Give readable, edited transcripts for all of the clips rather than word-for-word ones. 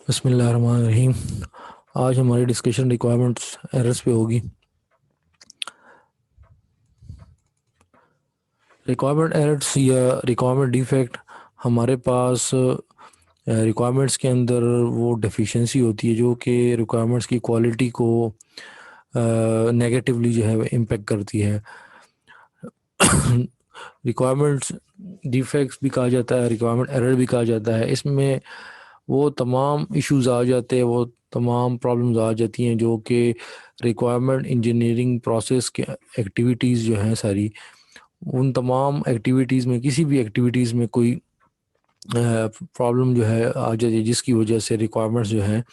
बिस्मिल्लाहिर्रहमानिर्रहीम। आज हमारी डिस्कशन रिक्वायरमेंट्स एरर्स पे होगी। रिक्वायरमेंट एरर्स या रिक्वायरमेंट डिफेक्ट हमारे पास रिक्वायरमेंट्स के अंदर वो डेफिशिएंसी होती है जो कि रिक्वायरमेंट्स की क्वालिटी को नेगेटिवली जो है इम्पेक्ट करती है। रिक्वायरमेंट्स डिफेक्ट्स भी कहा जाता है, रिक्वायरमेंट एरर भी कहा जाता है। इसमें वो तमाम इश्यूज आ जाते हैं, वो तमाम प्रॉब्लम्स आ जाती हैं जो कि रिक्वायरमेंट इंजीनियरिंग प्रोसेस के एक्टिविटीज़ जो हैं सारी, उन तमाम एक्टिविटीज़ में किसी भी एक्टिविटीज़ में कोई प्रॉब्लम जो है आ जाती है जिसकी वजह से रिक्वायरमेंट्स जो हैं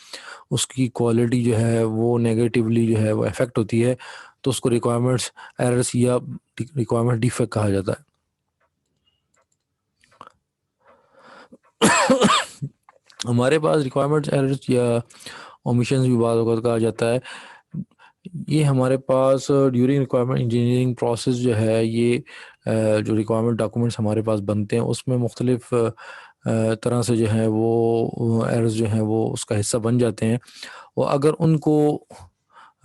उसकी क्वालिटी जो है वो नेगेटिवली जो है वो अफेक्ट होती है। तो उसको रिक्वायरमेंट्स एरर्स या रिक्वायरमेंट डिफेक्ट कहा जाता है। हमारे पास रिक्वायरमेंट्स एरर्स या ओमिशंस भी बात वक्त कहा जाता है। ये हमारे पास ड्यूरिंग रिक्वायरमेंट इंजीनियरिंग प्रोसेस जो है ये जो रिक्वायरमेंट डॉक्यूमेंट्स हमारे पास बनते हैं उसमें मुख्तलिफ तरह से जो है वो एरर्स जो हैं वो उसका हिस्सा बन जाते हैं। और अगर उनको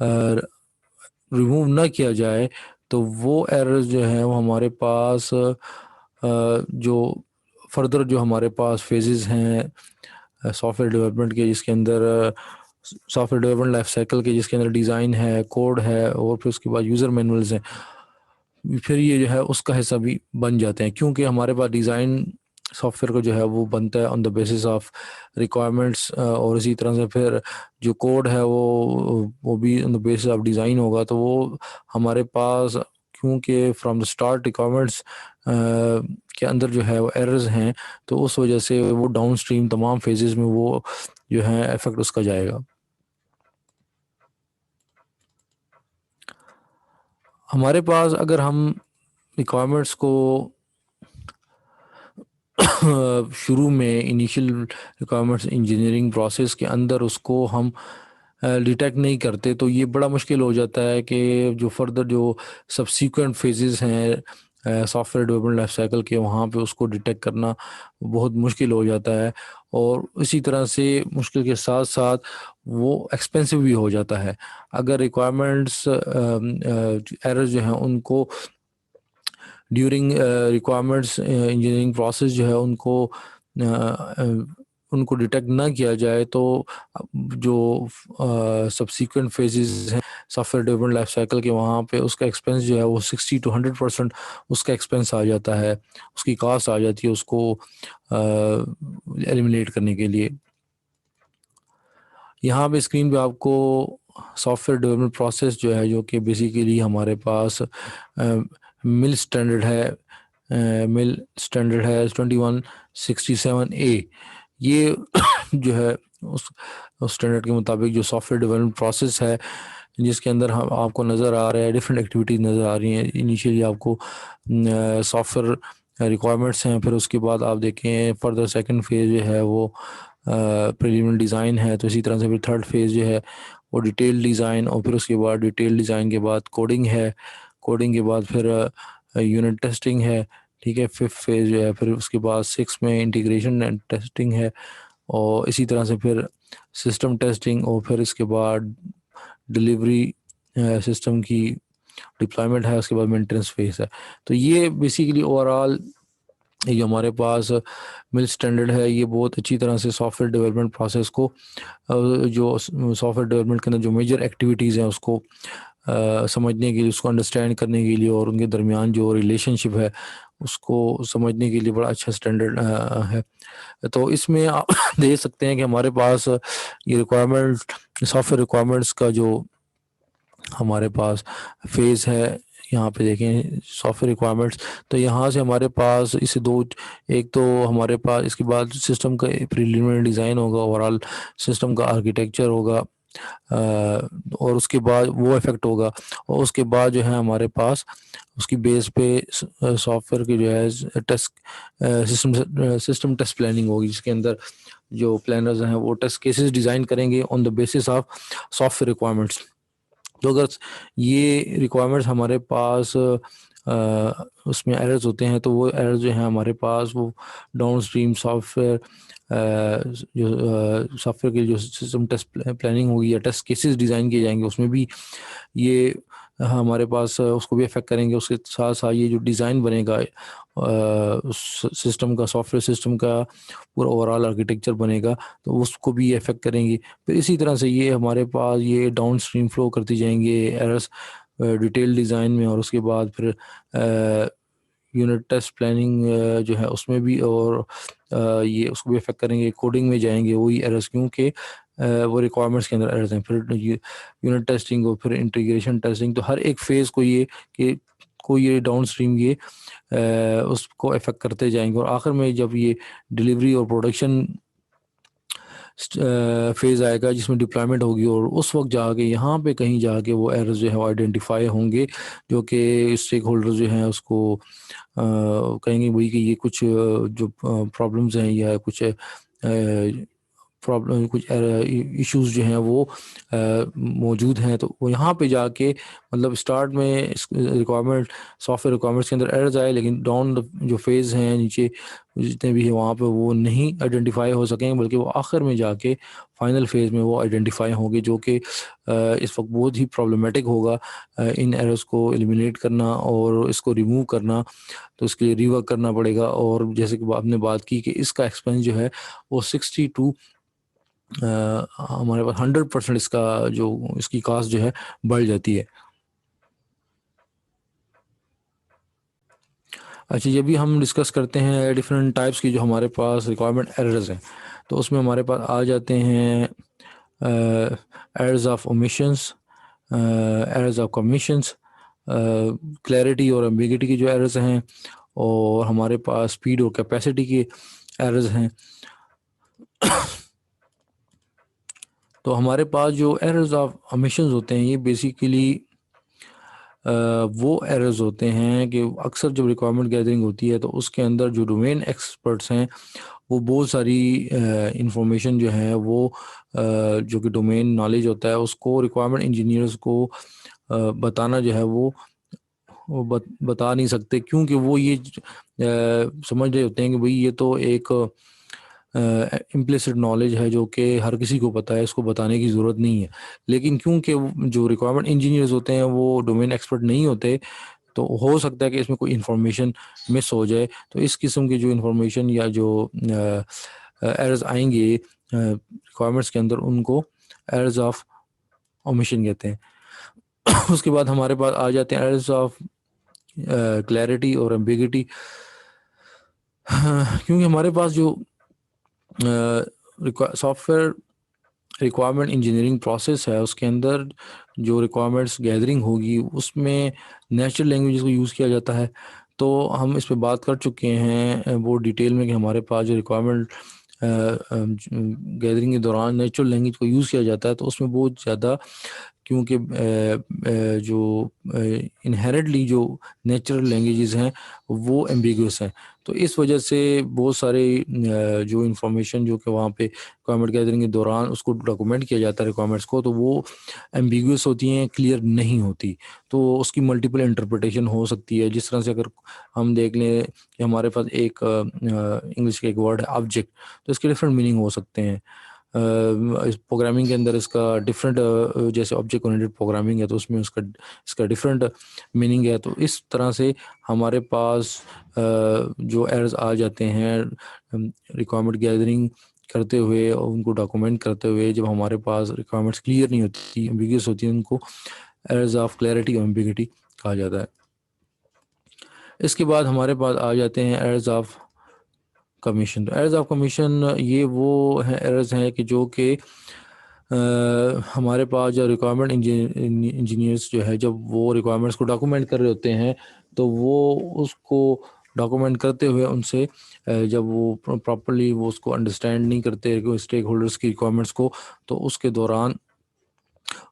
रिमूव ना किया जाए तो वो एरर्स जो हैं वो हमारे पास जो फर्दर जो हमारे पास फेजेस हैं सॉफ्टवेयर डेवलपमेंट के, जिसके अंदर सॉफ्टवेयर डेवलपमेंट लाइफ साइकिल के, जिसके अंदर डिज़ाइन है, कोड है और फिर उसके बाद यूज़र मैनुअल्स हैं, फिर ये जो है उसका हिस्सा भी बन जाते हैं। क्योंकि हमारे पास डिज़ाइन सॉफ्टवेयर को जो है वो बनता है on the basis of requirements, और इसी तरह से फिर जो कोड है वो भी on the basis of design होगा। तो वो हमारे पास क्योंकि फ्रॉम द स्टार्ट रिक्वायरमेंट्स के अंदर जो है वो एरर्स हैं, तो उस वजह से वो डाउन स्ट्रीम तमाम फेजेस में वो जो है इफेक्ट उसका जाएगा। हमारे पास अगर हम रिक्वायरमेंट्स को शुरू में इनिशियल रिक्वायरमेंट्स इंजीनियरिंग प्रोसेस के अंदर उसको हम डिटेक्ट नहीं करते तो ये बड़ा मुश्किल हो जाता है कि जो फर्दर जो सब्सीक्वेंट फेजेस हैं सॉफ्टवेयर डेवलपमेंट लाइफ साइकिल के, वहाँ पे उसको डिटेक्ट करना बहुत मुश्किल हो जाता है। और इसी तरह से मुश्किल के साथ साथ वो एक्सपेंसिव भी हो जाता है। अगर रिक्वायरमेंट्स एरर जो हैं उनको ड्यूरिंग रिक्वायरमेंट्स इंजीनियरिंग प्रोसेस जो है उनको डिटेक्ट ना किया जाए तो जो सब्सीक्वेंट फेजेस हैं सॉफ्टवेयर डेवलपमेंट लाइफ साइकिल के, वहाँ पे उसका एक्सपेंस जो है वो 60 to 100% उसका एक्सपेंस आ जाता है, उसकी कास्ट आ जाती है उसको एलिमिनेट करने के लिए। यहाँ पे स्क्रीन पे आपको सॉफ्टवेयर डेवलपमेंट प्रोसेस जो है, जो कि बेसिकली हमारे पास मिल स्टैंडर्ड है, मिल स्टैंडर्ड है 2167A। ये जो है उस स्टैंडर्ड के मुताबिक जो सॉफ्टवेयर डेवलपमेंट प्रोसेस है, जिसके अंदर हम आपको नज़र आ रहा है डिफरेंट एक्टिविटीज़ नज़र आ रही हैं। इनिशियली आपको सॉफ्टवेयर रिक्वायरमेंट्स हैं, फिर उसके बाद आप देखें फर्दर सेकंड फेज़ जो है वो प्रीलिमिनरी डिज़ाइन है। तो इसी तरह से फिर थर्ड फेज़ जो है वो डिटेल डिज़ाइन, और फिर उसके बाद डिटेल डिज़ाइन के बाद कोडिंग है, कोडिंग के बाद फिर यूनिट टेस्टिंग है। ठीक है, फिफ्थ फेज़ जो है फिर उसके बाद सिक्स में इंटीग्रेशन एंड टेस्टिंग है, और इसी तरह से फिर सिस्टम टेस्टिंग, और फिर इसके बाद डिलीवरी सिस्टम की डिप्लॉयमेंट है, उसके बाद मेंटेनेंस फेज़ है। तो ये बेसिकली ओवरऑल ये जो हमारे पास मिल स्टैंडर्ड है, ये बहुत अच्छी तरह से सॉफ्टवेयर डेवलपमेंट प्रोसेस को जो सॉफ्टवेयर डेवलपमेंट के अंदर जो मेजर एक्टिविटीज़ हैं उसको समझने के लिए, उसको अंडरस्टैंड करने के लिए, और उनके दरमियान जो रिलेशनशिप है उसको समझने के लिए बड़ा अच्छा स्टैंडर्ड है। तो इसमें आप देख सकते हैं कि हमारे पास ये रिक्वायरमेंट सॉफ्टवेयर रिक्वायरमेंट्स का जो हमारे पास फेज़ है, यहाँ पे देखें सॉफ्टवेयर रिक्वायरमेंट्स। तो यहाँ से हमारे पास इसे दो, एक तो हमारे पास इसके बाद सिस्टम का प्रीलिमिनरी डिज़ाइन होगा, ओवरऑल सिस्टम का आर्किटेक्चर होगा, और उसके बाद वो इफ़ेक्ट होगा, और उसके बाद जो है हमारे पास उसकी बेस पे सॉफ्टवेयर की जो है टेस्ट सिस्टम टेस्ट प्लानिंग होगी, जिसके अंदर जो प्लानर्स हैं वो टेस्ट केसेस डिज़ाइन करेंगे on the basis of software requirements. तो अगर ये रिक्वायरमेंट्स हमारे पास उसमें एरर्स होते हैं तो वो एरर्स जो हैं हमारे पास वो डाउन स्ट्रीम सॉफ्टवेयर जो सॉफ्टवेयर के जो सिस्टम टेस्ट प्लानिंग होगी या टेस्ट केसेस डिज़ाइन किए जाएंगे उसमें भी ये हमारे पास उसको भी अफेक्ट करेंगे। उसके साथ साथ ये जो डिज़ाइन बनेगा उस सिस्टम का, सॉफ्टवेयर सिस्टम का पूरा ओवरऑल आर्किटेक्चर बनेगा, तो उसको भी अफेक्ट करेंगे। फिर इसी तरह से ये हमारे पास ये डाउन स्ट्रीम फ्लो करती जाएंगे एरर्स डिटेल डिज़ाइन में, और उसके बाद फिर यूनिट टेस्ट प्लानिंग जो है उसमें भी, और ये उसको भी अफेक्ट करेंगे। कोडिंग में जाएंगे वही एरर्स, क्योंकि वो रिक्वायरमेंट्स के अंदर एरर्स हैं। फिर यूनिट टेस्टिंग और फिर इंटीग्रेशन टेस्टिंग, तो हर एक फेज़ को ये कि कोई ये डाउन स्ट्रीम ये उसको अफेक्ट करते जाएंगे, और आखिर में जब ये डिलीवरी और प्रोडक्शन फेज़ आएगा जिसमें डिप्लॉयमेंट होगी, और उस वक्त जाके यहाँ पे कहीं जाके वो एरर्स जो है वो आइडेंटिफाई होंगे, जो कि स्टेक होल्डर्स जो हैं उसको कहेंगे वही कि ये कुछ जो प्रॉब्लम्स हैं या कुछ प्रॉब्लम, कुछ इश्यूज जो हैं वो मौजूद हैं, तो वो यहाँ पे जाके मतलब स्टार्ट में रिक्वायरमेंट सॉफ्टवेयर रिक्वायरमेंट्स के अंदर एरर्स आए, लेकिन डाउन जो फेज़ हैं नीचे जितने भी हैं वहाँ पे वो नहीं आइडेंटिफाई हो सकेंगे, बल्कि वो आखिर में जाके फाइनल फेज़ में वो आइडेंटिफाई होंगे, जो कि इस वक्त बहुत ही प्रॉब्लमेटिक होगा इन एरर्स को एलिमिनेट करना और इसको रिमूव करना। तो इसके लिए रिवर्क करना पड़ेगा, और जैसे कि आपने बात की कि इसका एक्सपेंस जो है वो 62 हमारे पास 100% इसका जो इसकी कास्ट जो है बढ़ जाती है। अच्छा, ये भी हम डिस्कस करते हैं डिफरेंट टाइप्स की जो हमारे पास रिक्वायरमेंट एरर्स हैं। तो उसमें हमारे पास आ जाते हैं errors of omissions, errors of commissions, clarity और एम्बिगिटी की जो एरर्स हैं, और हमारे पास स्पीड और कैपेसिटी की एरर्स हैं। तो हमारे पास जो एरर्स ऑफ ओमिशंस होते हैं ये बेसिकली वो एरर्स होते हैं कि अक्सर जब रिक्वायरमेंट गैदरिंग होती है तो उसके अंदर जो डोमेन एक्सपर्ट्स हैं वो बहुत सारी इंफॉर्मेशन जो है वो जो कि डोमेन नॉलेज होता है उसको रिक्वायरमेंट इंजीनियर्स को बताना जो है वो बता नहीं सकते, क्योंकि वो ये समझ रहे होते हैं कि भाई ये तो एक इम्प्लिसिट नॉलेज है जो कि हर किसी को पता है, इसको बताने की ज़रूरत नहीं है। लेकिन क्योंकि जो रिक्वायरमेंट इंजीनियर्स होते हैं वो डोमेन एक्सपर्ट नहीं होते, तो हो सकता है कि इसमें कोई इन्फॉर्मेशन मिस हो जाए। तो इस किस्म की जो इन्फॉर्मेशन या जो एरर्स आएंगे रिक्वायरमेंट्स के अंदर, उनको एरर्स ऑफ ओमिशन कहते हैं। उसके बाद हमारे पास आ जाते हैं एरर्स ऑफ क्लैरिटी और एम्बिगिटी। क्योंकि हमारे पास जो सॉफ्टवेयर रिक्वायरमेंट इंजीनियरिंग प्रोसेस है उसके अंदर जो रिक्वायरमेंट्स गैदरिंग होगी उसमें नेचुरल लैंग्वेज को यूज़ किया जाता है। तो हम इस पे बात कर चुके हैं वो डिटेल में कि हमारे पास जो रिक्वायरमेंट गैदरिंग के दौरान नेचुरल लैंग्वेज को यूज़ किया जाता है, तो उसमें बहुत ज़्यादा, क्योंकि जो इनहेरेंटली जो नेचुरल लैंग्वेजेस हैं वो एम्बिगुअस हैं। तो इस वजह से बहुत सारे जो इंफॉर्मेशन जो कि वहाँ पे रिक्वायरमेंट गैदरिंग के दौरान उसको डॉक्यूमेंट किया जाता है रिक्वायरमेंट्स को, तो वो एम्बिगुअस होती हैं, क्लियर नहीं होती। तो उसकी मल्टीपल इंटरप्रिटेशन हो सकती है। जिस तरह से अगर हम देख लें कि हमारे पास एक इंग्लिश का एक वर्ड है ऑब्जेक्ट, तो इसके डिफरेंट मीनिंग हो सकते हैं। इस प्रोग्रामिंग के अंदर इसका डिफरेंट, जैसे ऑब्जेक्ट ओरिएंटेड प्रोग्रामिंग है तो उसमें उसका इसका डिफरेंट मीनिंग है। तो इस तरह से हमारे पास जो एरर्स आ जाते हैं रिक्वायरमेंट गैदरिंग करते हुए और उनको डॉक्यूमेंट करते हुए, जब हमारे पास रिक्वायरमेंट्स क्लियर नहीं होती, एम्बिगियस होती हैं, उनको एरर्स ऑफ क्लैरिटी और एम्बिगिटी कहा जाता है। इसके बाद हमारे पास आ जाते हैं एरर्स ऑफ कमीशन। तो एरर्स ऑफ कमीशन ये वो हैं एरर्स हैं कि जो कि हमारे पास जो रिक्वायरमेंट इंजीनियर्स जो है जब वो रिक्वायरमेंट्स को डॉक्यूमेंट कर रहे होते हैं, तो वो उसको डॉक्यूमेंट करते हुए उनसे जब वो प्रॉपरली वो उसको अंडरस्टैंड नहीं करते स्टेक होल्डर्स की रिक्वायरमेंट्स को, तो उसके दौरान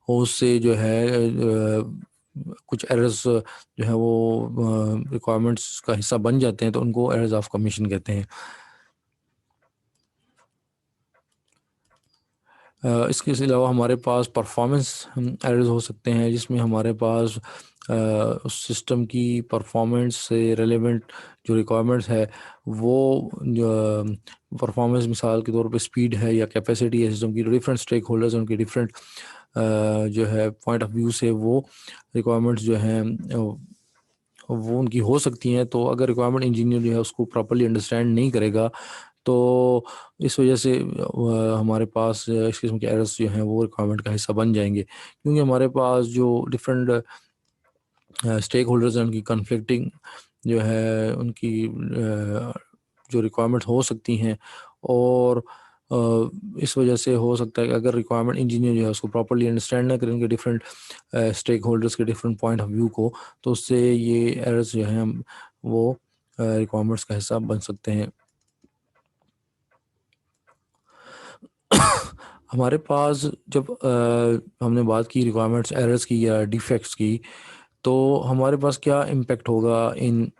उससे जो है कुछ एरर्स जो है वो रिक्वायरमेंट्स का हिस्सा बन जाते हैं, तो उनको एरर्स ऑफ कमीशन कहते हैं। इसके अलावा हमारे पास परफॉर्मेंस एरर्स हो सकते हैं, जिसमें हमारे पास उस सिस्टम की परफॉर्मेंस से रेलेवेंट जो रिक्वायरमेंट्स है वो परफॉर्मेंस मिसाल के तौर पे स्पीड है या कैपेसिटी है सिस्टम की, डिफरेंट स्टेक होल्डर्स उनके डिफरेंट जो है पॉइंट ऑफ व्यू से वो रिक्वायरमेंट्स जो हैं वो उनकी हो सकती हैं। तो अगर रिक्वायरमेंट इंजीनियर जो है उसको प्रॉपरली अंडरस्टैंड नहीं करेगा तो इस वजह से हमारे पास इस किस्म के एरर्स जो हैं वो रिक्वायरमेंट का हिस्सा बन जाएंगे, क्योंकि हमारे पास जो डिफरेंट स्टेक होल्डर्स हैं उनकी कन्फ्लिक्टिंग जो है उनकी जो रिक्वायरमेंट हो सकती हैं। और इस वजह से हो सकता है कि अगर रिक्वायरमेंट इंजीनियर जो है उसको प्रॉपरली अंडरस्टैंड ना करें उनके डिफरेंट स्टेक होल्डर्स के डिफरेंट पॉइंट ऑफ व्यू को, तो उससे ये एरर्स जो हैं वो रिक्वायरमेंट्स का हिस्सा बन सकते हैं। हमारे पास जब हमने बात की रिक्वायरमेंट्स एरर्स की या डिफेक्ट्स की, तो हमारे पास क्या इम्पेक्ट होगा, इन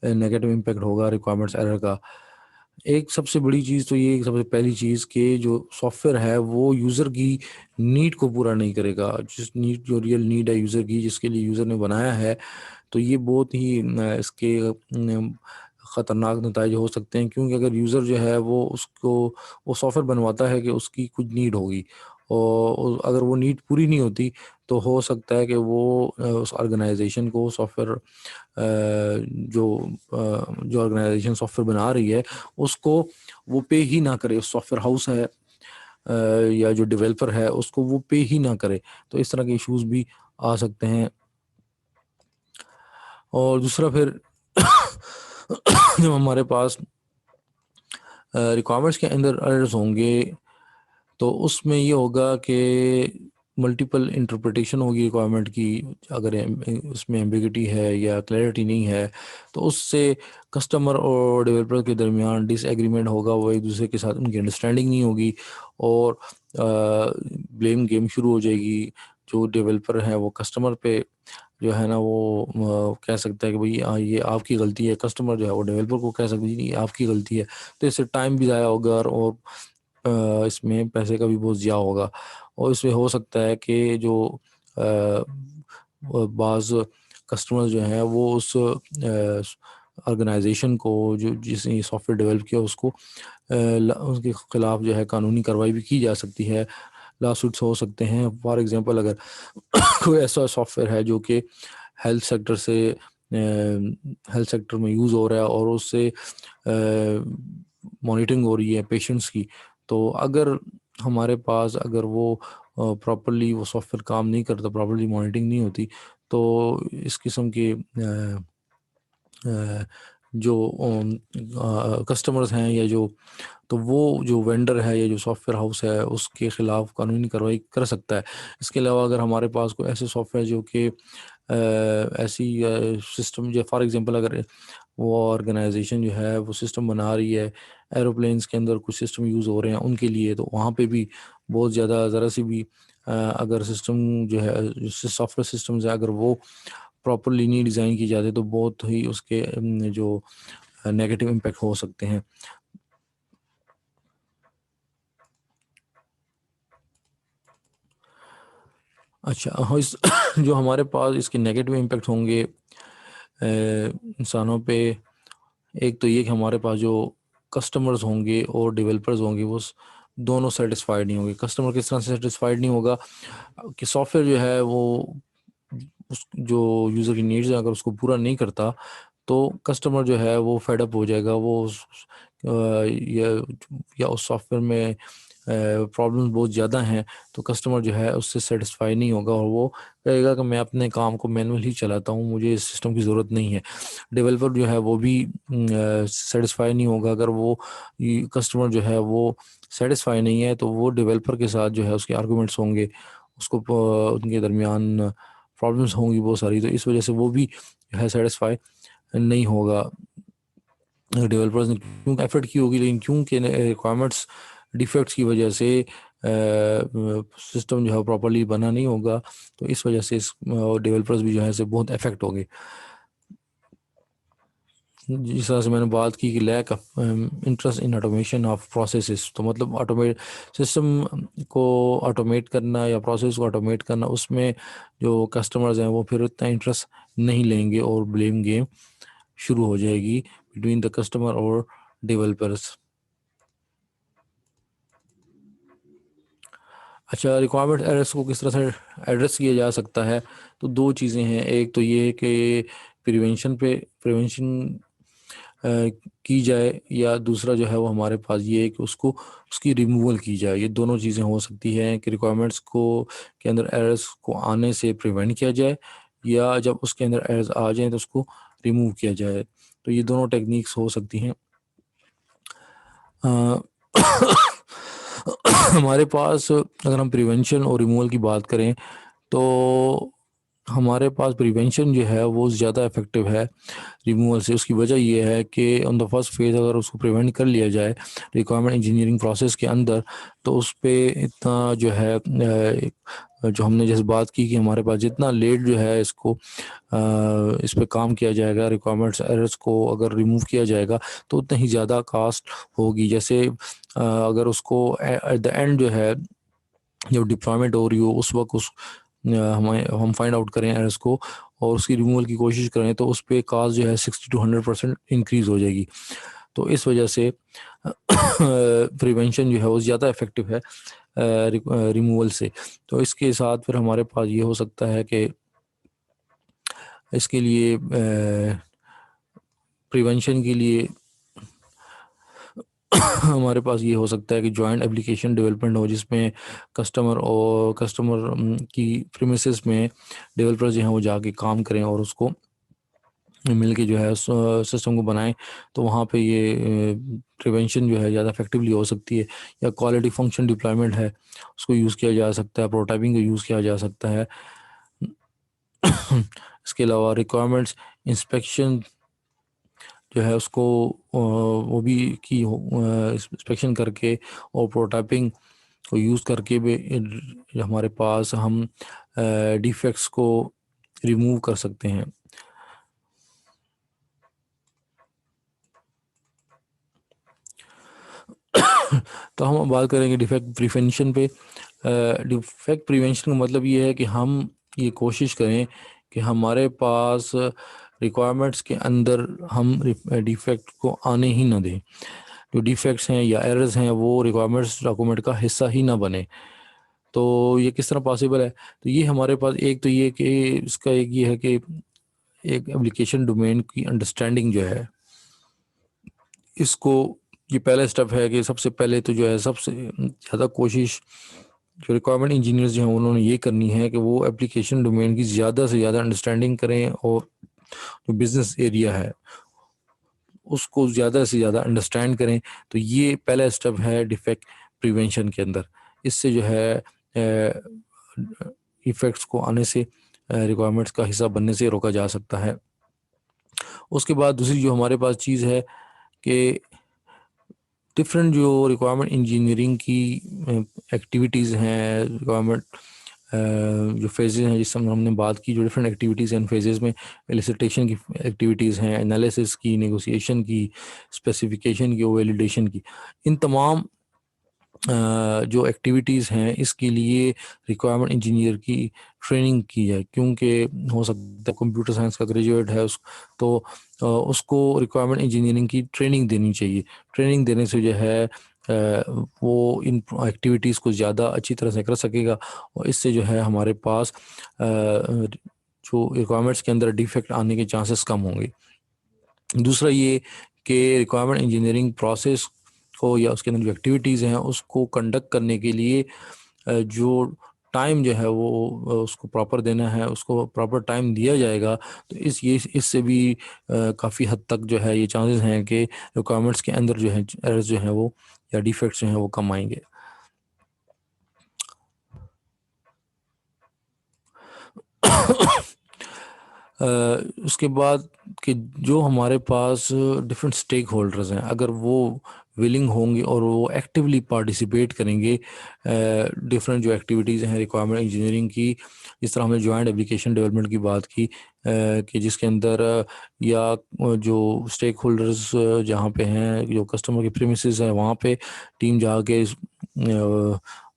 नेगेटिव इम्पेक्ट होगा रिक्वायरमेंट्स एरर का। एक सबसे बड़ी चीज़ तो ये, सबसे पहली चीज़ कि जो सॉफ्टवेयर है वो यूज़र की नीड को पूरा नहीं करेगा, जिस नीड जो रियल नीड है यूज़र की, जिसके लिए यूज़र ने बनाया है। तो ये बहुत ही इसके ख़तरनाक नताइज हो सकते हैं, क्योंकि अगर यूज़र जो है वो उसको वो सॉफ्टवेयर बनवाता है कि उसकी कुछ नीड होगी और अगर वो नीड पूरी नहीं होती तो हो सकता है कि वो उस ऑर्गेनाइजेशन को सॉफ्टवेयर जो ऑर्गेनाइजेशन सॉफ्टवेयर बना रही है उसको वो पे ही ना करे, उस सॉफ्टवेयर हाउस है या जो डेवलपर है उसको वो पे ही ना करे। तो इस तरह के इश्यूज भी आ सकते हैं। और दूसरा फिर जब हमारे पास रिक्वायरमेंट्स के अंदर एरर्स होंगे तो उसमें ये होगा कि मल्टीपल इंटरप्रिटेशन होगी रिक्वायरमेंट की। अगर उसमें एम्बिगिटी है या क्लैरिटी नहीं है तो उससे कस्टमर और डेवलपर के दरमियान डिसएग्रीमेंट होगा, वो एक दूसरे के साथ उनकी अंडरस्टैंडिंग नहीं होगी और ब्लेम गेम शुरू हो जाएगी। जो डेवलपर है वो कस्टमर पे जो है ना वो कह सकता है कि भाई ये आपकी गलती है, कस्टमर जो है वो डेवलपर को कह सकती है नहीं आपकी गलती है। तो इससे टाइम भी ज़ाया होगा और इसमें पैसे का भी बहुत ज़्यादा होगा। और इसमें हो सकता है कि जो बाज़ कस्टमर्स जो हैं वो उस ऑर्गेनाइजेशन को जो जिसने ये सॉफ्टवेयर डेवलप किया उसको उसके ख़िलाफ़ जो है कानूनी कार्रवाई भी की जा सकती है, लॉसूट्स हो सकते हैं। फॉर एग्ज़ाम्पल अगर कोई ऐसा सॉफ्टवेयर है जो कि हेल्थ सेक्टर से हेल्थ सेक्टर में यूज़ हो रहा है और उससे मॉनिटरिंग हो रही है पेशेंट्स की, तो अगर हमारे पास अगर वो प्रॉपर्ली वो सॉफ्टवेयर काम नहीं करता, प्रॉपर्ली मॉनिटरिंग नहीं होती, तो इस किस्म के जो कस्टमर्स हैं या जो तो वो जो वेंडर है या जो सॉफ्टवेयर हाउस है उसके ख़िलाफ़ कानूनी कार्रवाई कर सकता है। इसके अलावा अगर हमारे पास कोई ऐसे सॉफ्टवेयर जो कि ऐसी सिस्टम जो फॉर एग्ज़ाम्पल अगर वो ऑर्गेनाइजेशन जो है वो सिस्टम बना रही है, एरोप्लेन्स के अंदर कुछ सिस्टम यूज़ हो रहे हैं उनके लिए, तो वहाँ पे भी बहुत ज़्यादा ज़रा सी भी अगर सिस्टम जो है सॉफ्टवेयर सिस्टम्स है अगर वो प्रॉपरली नहीं डिज़ाइन की जाती तो बहुत ही उसके जो नेगेटिव इम्पैक्ट हो सकते हैं। अच्छा हाँ, इस जो हमारे पास इसके नेगेटिव इम्पैक्ट होंगे इंसानों पे, एक तो ये कि हमारे पास जो कस्टमर्स होंगे और डेवलपर्स होंगे वो दोनों सेटिस्फाइड नहीं होंगे। कस्टमर किस तरह से सेटिस्फाइड नहीं होगा कि सॉफ्टवेयर जो है वो उस जो यूज़र की नीड्स है अगर उसको पूरा नहीं करता तो कस्टमर जो है वो फेड अप हो जाएगा। वो या उस सॉफ्टवेयर में प्रॉब्लम्स बहुत ज़्यादा हैं तो कस्टमर जो है उससे सेटिस्फाई नहीं होगा और वो कहेगा कि मैं अपने काम को मैनुअल ही चलाता हूँ, मुझे इस सिस्टम की ज़रूरत नहीं है। डेवलपर जो है वो भी सेटिस्फाई नहीं होगा। अगर वो कस्टमर जो है वो सेटिस्फाई नहीं है तो वो डेवलपर के साथ जो है उसके आर्गूमेंट्स होंगे, उसको उनके दरमियान प्रॉब्लम्स होंगी बहुत सारी, तो इस वजह से वो भी जो है सेटिस्फाई नहीं होगा। डेवलपर्स ने क्यों एफर्ट की होगी लेकिन क्योंकि रिक्वायरमेंट्स डिफेक्ट्स की वजह से सिस्टम जो है प्रॉपर्ली बना नहीं होगा, तो इस वजह से इस डेवलपर्स भी जो है से बहुत इफेक्ट होंगे। जिस तरह से मैंने बात की कि lack of interest in automation of processes, तो मतलब ऑटोमेट सिस्टम को ऑटोमेट करना या प्रोसेस को ऑटोमेट करना, उसमें जो कस्टमर्स हैं वो फिर उतना इंटरेस्ट नहीं लेंगे और ब्लेम गेम शुरू हो जाएगी बिटवीन द कस्टमर और डेवलपर्स। अच्छा, रिक्वायरमेंट एरर्स को किस तरह से एड्रेस किया जा सकता है? तो दो चीज़ें हैं। एक तो ये है कि प्रिवेंशन की जाए, या दूसरा जो है वो हमारे पास ये है कि उसको उसकी रिमूवल की जाए। ये दोनों चीज़ें हो सकती हैं कि रिक्वायरमेंट्स को के अंदर एरर्स को आने से प्रिवेंट किया जाए, या जब उसके अंदर एरर्स आ जाएं तो उसको रिमूव किया जाए। तो ये दोनों टेक्निक्स हो सकती हैं। अ, हमारे पास अगर हम प्रिवेंशन और रिमूवल की बात करें, तो हमारे पास प्रिवेंशन जो है वो ज़्यादा इफ़ेक्टिव है रिमूवल से। उसकी वजह ये है कि ऑन द फर्स्ट फेज़ अगर उसको प्रिवेंट कर लिया जाए रिक्वायरमेंट इंजीनियरिंग प्रोसेस के अंदर, तो उस पे इतना जो है जो हमने जैसे बात की कि हमारे पास जितना लेट जो है इसको इस पे काम किया जाएगा, रिक्वायरमेंट्स एरर्स को अगर रिमूव किया जाएगा, तो उतना ही ज़्यादा कास्ट होगी। जैसे अगर उसको एट द एंड जो है जब डिप्लॉयमेंट हो रही हो उस वक्त उस हमें हम फाइंड आउट करें एरर्स को और उसकी रिमूवल की कोशिश करें, तो उस पे कास्ट जो है 60 to 100% इंक्रीज़ हो जाएगी। तो इस वजह से प्रिवेंशन जो है वो ज़्यादा इफ़ेक्टिव है रिमूवल से। तो इसके साथ फिर हमारे पास ये हो सकता है कि इसके लिए प्रिवेंशन के लिए हमारे पास ये हो सकता है कि जॉइंट एप्लीकेशन डेवलपमेंट हो, जिसमें कस्टमर की प्रीमिसेस में डेवलपर्स जो हैं वो जाके काम करें और उसको मिल के जो है सिस्टम को बनाएं। तो वहाँ पे ये प्रिवेंशन जो है ज़्यादा इफेक्टिवली हो सकती है। या क्वालिटी फंक्शन डिप्लॉयमेंट है, उसको यूज़ किया जा सकता है, प्रोटाइपिंग को यूज़ किया जा सकता है। इसके अलावा रिक्वायरमेंट्स इंस्पेक्शन जो है उसको वो भी की इंस्पेक्शन करके और प्रोटाइपिंग को यूज़ करके भी हमारे पास हम डिफेक्ट्स को रिमूव कर सकते हैं। तो हम बात करेंगे डिफेक्ट प्रिवेंशन पे। डिफेक्ट प्रिवेंशन का मतलब ये है कि हम ये कोशिश करें कि हमारे पास रिक्वायरमेंट्स के अंदर हम डिफेक्ट को आने ही ना दें। जो डिफेक्ट्स हैं या एरर्स हैं वो रिक्वायरमेंट्स डॉक्यूमेंट का हिस्सा ही ना बने। तो ये किस तरह पॉसिबल है? तो ये हमारे पास एक तो ये कि इसका एक ये है कि एक एप्लीकेशन डोमेन की अंडरस्टैंडिंग जो है, इसको ये पहला स्टेप है कि सबसे पहले तो जो है सबसे ज़्यादा कोशिश जो रिक्वायरमेंट इंजीनियर्स जो हैं उन्होंने ये करनी है कि वो एप्लीकेशन डोमेन की ज़्यादा से ज़्यादा अंडरस्टैंडिंग करें और जो बिज़नेस एरिया है उसको ज़्यादा से ज़्यादा अंडरस्टैंड करें। तो ये पहला स्टेप है डिफेक्ट प्रिवेंशन के अंदर। इससे जो है इफ़ेक्ट्स को आने से रिक्वायरमेंट्स का हिस्सा बनने से रोका जा सकता है। उसके बाद दूसरी जो हमारे पास चीज़ है कि डिफरेंट जो रिक्वायरमेंट इंजीनियरिंग की एक्टिविटीज़ हैं, रिक्वायरमेंट जो फेजेज़ हैं जिस हमने बात की, जो डिफरेंट एक्टिविटीज़ हैं फेजेज़ में एलिसिटेशन की एक्टिविटीज़ हैं, एनालिसिस की, नेगोशिएशन की, स्पेसिफिकेशन की और वैलिडेशन की, इन तमाम जो एक्टिविटीज़ हैं इसके लिए रिक्वायरमेंट इंजीनियर की ट्रेनिंग की जाए। क्योंकि हो सकता है कंप्यूटर साइंस का ग्रेजुएट है तो उसको रिक्वायरमेंट इंजीनियरिंग की ट्रेनिंग देनी चाहिए। ट्रेनिंग देने से जो है वो इन एक्टिविटीज़ को ज़्यादा अच्छी तरह से कर सकेगा और इससे जो है हमारे पास जो रिक्वायरमेंट्स के अंदर डिफेक्ट आने के चांसेस कम होंगे। दूसरा ये कि रिक्वायरमेंट इंजीनियरिंग प्रोसेस को या उसके अंदर जो एक्टिविटीज़ हैं उसको कंडक्ट करने के लिए जो टाइम जो है वो उसको प्रॉपर देना है, उसको प्रॉपर टाइम दिया जाएगा। तो इससे भी काफ़ी हद तक जो है ये चांसेस हैं कि रिक्वायरमेंट्स के अंदर जो है एरर्स जो हैं वो या डिफेक्ट्स जो हैं वो कम आएंगे। उसके बाद कि जो हमारे पास डिफरेंट स्टेक होल्डर्स हैं, अगर वो विलिंग होंगे और वो एक्टिवली पार्टिसिपेट करेंगे डिफरेंट जो एक्टिविटीज़ हैं रिक्वायरमेंट इंजीनियरिंग की। इस तरह हमने जॉइंट एप्लीकेशन डेवलपमेंट की बात की कि जिसके अंदर या जो स्टेक होल्डर्स जहाँ पे हैं, जो कस्टमर के प्रीमिसेस है, वहाँ पे टीम जाके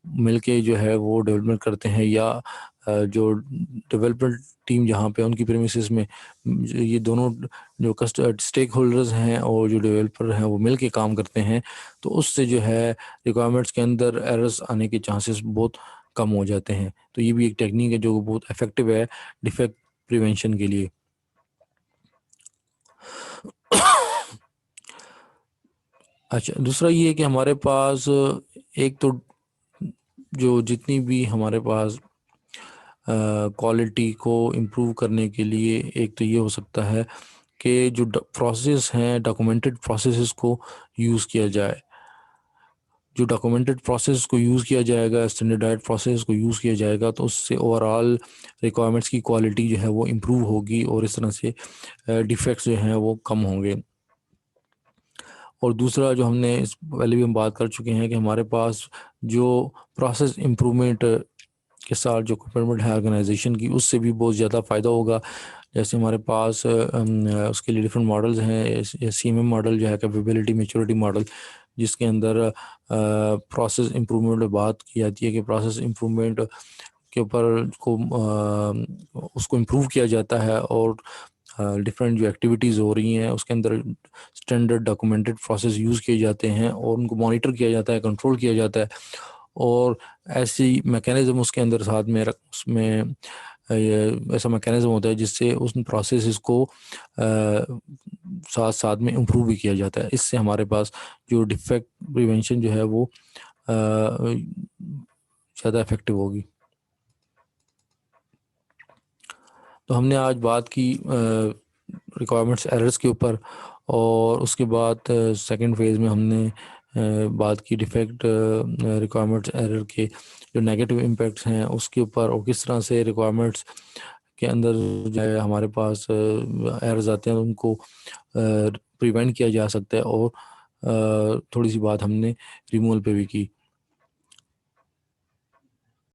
मिल के जो है वो डेवलपमेंट करते हैं, या जो डेवलपमेंट टीम जहाँ पे उनकी प्रीमिसेस में ये दोनों जो स्टेक होल्डर्स हैं और जो डेवलपर हैं वो मिल के काम करते हैं, तो उससे जो है रिक्वायरमेंट्स के अंदर एरर्स आने के चांसेस बहुत कम हो जाते हैं। तो ये भी एक टेक्निक है जो बहुत इफेक्टिव है डिफेक्ट प्रिवेंशन के लिए। अच्छा, दूसरा ये है कि हमारे पास एक तो जो जितनी भी हमारे पास क्वालिटी को इम्प्रूव करने के लिए एक तो ये हो सकता है कि जो प्रोसेस हैं डॉक्यूमेंटेड प्रोसेसेस को यूज़ किया जाए। जो डॉक्यूमेंटेड प्रोसेस को यूज़ किया जाएगा, स्टैंडर्डाइज्ड प्रोसेस को यूज़ किया जाएगा, तो उससे ओवरऑल रिक्वायरमेंट्स की क्वालिटी जो है वो इम्प्रूव होगी और इस तरह से डिफेक्ट्स जो हैं वो कम होंगे। और दूसरा जो हमने इस पहले भी हम बात कर चुके हैं कि हमारे पास जो प्रोसेस इम्प्रूवमेंट के साथ जो कमिटमेंट है ऑर्गेनाइजेशन की, उससे भी बहुत ज़्यादा फ़ायदा होगा। जैसे हमारे पास उसके लिए डिफरेंट मॉडल्स हैं। CMM मॉडल जो है, कैपेबिलिटी मैच्योरिटी मॉडल, जिसके अंदर प्रोसेस इम्प्रूवमेंट में बात की जाती है कि प्रोसेस इम्प्रूवमेंट के ऊपर को उसको इम्प्रूव किया जाता है और डिफरेंट जो एक्टिविटीज़ हो रही हैं उसके अंदर स्टैंडर्ड डॉक्यूमेंटेड प्रोसेस यूज़ किए जाते हैं और उनको मॉनिटर किया जाता है, कंट्रोल किया जाता है। और ऐसी मैकेनिज़्म उसके अंदर साथ में उसमें ऐसा मैकेनिज़्म होता है जिससे उस प्रोसेस को साथ साथ में इम्प्रूव भी किया जाता है। इससे हमारे पास जो डिफेक्ट प्रिवेंशन जो है वो ज़्यादा इफ़ेक्टिव होगी। तो हमने आज बात की रिक्वायरमेंट्स एरर्स के ऊपर, और उसके बाद सेकंड फेज़ में हमने बात की डिफेक्ट रिक्वायरमेंट्स एरर के जो नेगेटिव इम्पैक्ट्स हैं उसके ऊपर, और किस तरह से रिक्वायरमेंट्स के अंदर जो है हमारे पास एरर्स आते हैं उनको प्रिवेंट किया जा सकता है। और थोड़ी सी बात हमने रिमूवल पे भी की।